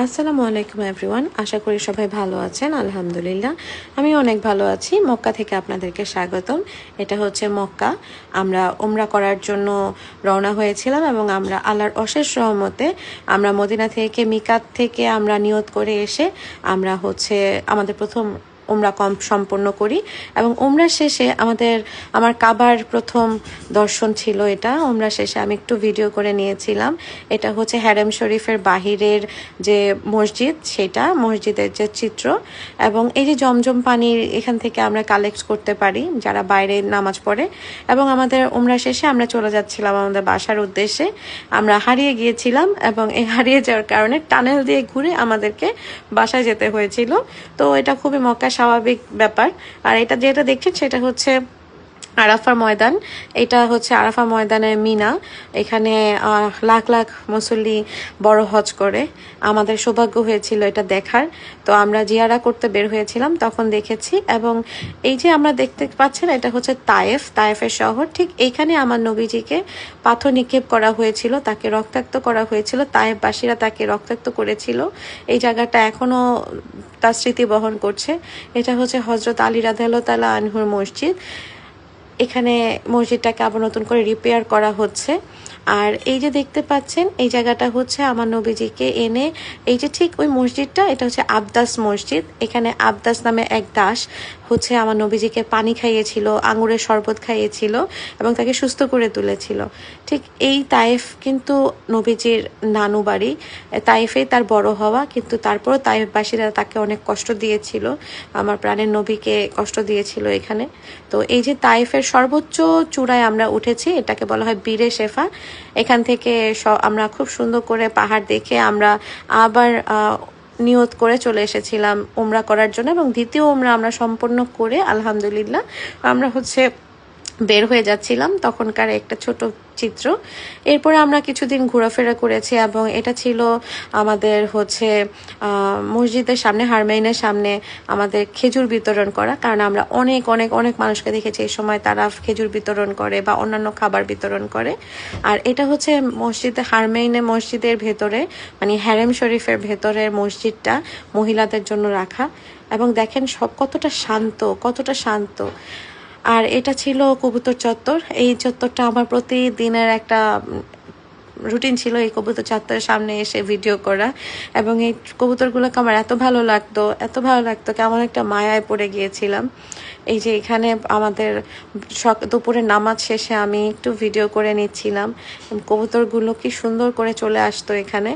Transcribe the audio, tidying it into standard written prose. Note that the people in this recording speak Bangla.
আসসালামু আলাইকুম এভরিওয়ান, আশা করি সবাই ভালো আছেন। আলহামদুলিল্লাহ আমি অনেক ভালো আছি। মক্কা থেকে আপনাদেরকে স্বাগতম। এটা হচ্ছে মক্কা। আমরা উমরা করার জন্য রওনা হয়েছিলাম এবং আমরা আল্লাহর অশেষ রহমতে আমরা মদিনা থেকে মিকাত থেকে আমরা নিয়ত করে এসে আমরা হচ্ছে আমাদের প্রথম উমরা সম্পন্ন করি এবং উমরা শেষে আমার কাবার প্রথম দর্শন ছিল। এটা উমরা শেষে আমি একটু ভিডিও করে নিয়েছিলাম। এটা হচ্ছে হারেম শরীফের বাহিরের যে মসজিদ, সেটা মসজিদের যে চিত্র, এবং এই যে জমজম পানির এখান থেকে আমরা কালেক্ট করতে পারি যারা বাইরে নামাজ পড়ে। এবং আমাদের উমরা শেষে আমরা চলে যাচ্ছিলাম আমাদের বাসার উদ্দেশ্যে। আমরা হারিয়ে গিয়েছিলাম এবং এই হারিয়ে যাওয়ার কারণে টানেল দিয়ে ঘুরে আমাদেরকে বাসায় যেতে হয়েছিল। তো এটা খুবই মক্কা স্বাভাবিক ব্যাপার। আর এটা যেটা দেখছেন সেটা হচ্ছে আরাফা ময়দান। এটা হচ্ছে আরাফা ময়দানের মিনা। এখানে লাখ লাখ মুসল্লি বড় হজ করে। আমাদের সৌভাগ্য হয়েছিল এটা দেখার। তো আমরা জিয়ারা করতে বের হয়েছিলাম, তখন দেখেছি। এবং এই যে আমরা দেখতে পাচ্ছেন এটা হচ্ছে তায়েফের শহর। ঠিক এইখানে আমার নবীজিকে পাথর নিক্ষেপ করা হয়েছিল, তাকে রক্তাক্ত করা হয়েছিল। তায়েফবাসীরা তাকে রক্তাক্ত করেছিল। এই জায়গাটা এখনো তার স্মৃতি বহন করছে। এটা হচ্ছে হজরত আলী রাদিয়াল্লাহু তাআলা আনহুর মসজিদ। এখানে মসজিদটাকে আবার নতুন করে রিপেয়ার করা হচ্ছে। আর এই যে দেখতে পাচ্ছেন এই জায়গাটা হচ্ছে আমার নবীজিকে এনে, এই যে ঠিক ওই মসজিদটা, এটা হচ্ছে আবদাস মসজিদ। এখানে আবদাস নামে এক দাস হচ্ছে আমার নবীজিকে পানি খাইয়েছিল, আঙুরের শরবত খাইয়েছিল এবং তাকে সুস্থ করে তুলেছিল। ঠিক এই তায়েফ কিন্তু নবীজির নানু বাড়ি, তায়েফেই তার বড় হওয়া, কিন্তু তারপরও তায়েফবাসীরা তাকে অনেক কষ্ট দিয়েছিল, আমার প্রাণের নবীকে কষ্ট দিয়েছিল এখানে। তো এই যে তায়েফের সর্বোচ্চ চূড়ায় আমরা উঠেছি, এটাকে বলা হয় বীরে শেফা। এখান থেকে আমরা খুব সুন্দর করে পাহাড় দেখে আমরা আবার নিয়ত করে চলে এসেছিলাম উমরা করার জন্য। এবং দ্বিতীয় উমরা আমরা সম্পন্ন করে আলহামদুলিল্লাহ আমরা হচ্ছে বের হয়ে যাচ্ছিলাম। তখনকার একটা ছোট চিত্র। এরপরে আমরা কিছুদিন ঘোরাফেরা করেছি এবং এটা ছিল আমাদের হচ্ছে মসজিদের সামনে, হারমাইনের সামনে আমাদের খেজুর বিতরণ করা। কারণ আমরা অনেক অনেক অনেক মানুষকে দেখেছি এই সময় তারা খেজুর বিতরণ করে বা অন্যান্য খাবার বিতরণ করে। আর এটা হচ্ছে হারমাইনে মসজিদের ভেতরে, মানে হারেম শরীফের ভেতরের মসজিদটা মহিলাদের জন্য রাখা। এবং দেখেন সব কতটা শান্ত। আর এটা ছিল কবুতর চত্বর। এই চত্বরটা আমার প্রতিদিনের একটা রুটিন ছিল, এই কবুতর চত্বরের সামনে এসে ভিডিও করা। এবং এই কবুতরগুলোকে আমার এত ভালো লাগতো, কেমন একটা মায়ায় পড়ে গিয়েছিলাম। এই যে এখানে আমাদের দুপুরের নামাজ শেষে আমি একটু ভিডিও করে নিচ্ছিলাম। কবুতরগুলো কি সুন্দর করে চলে আসতো এখানে।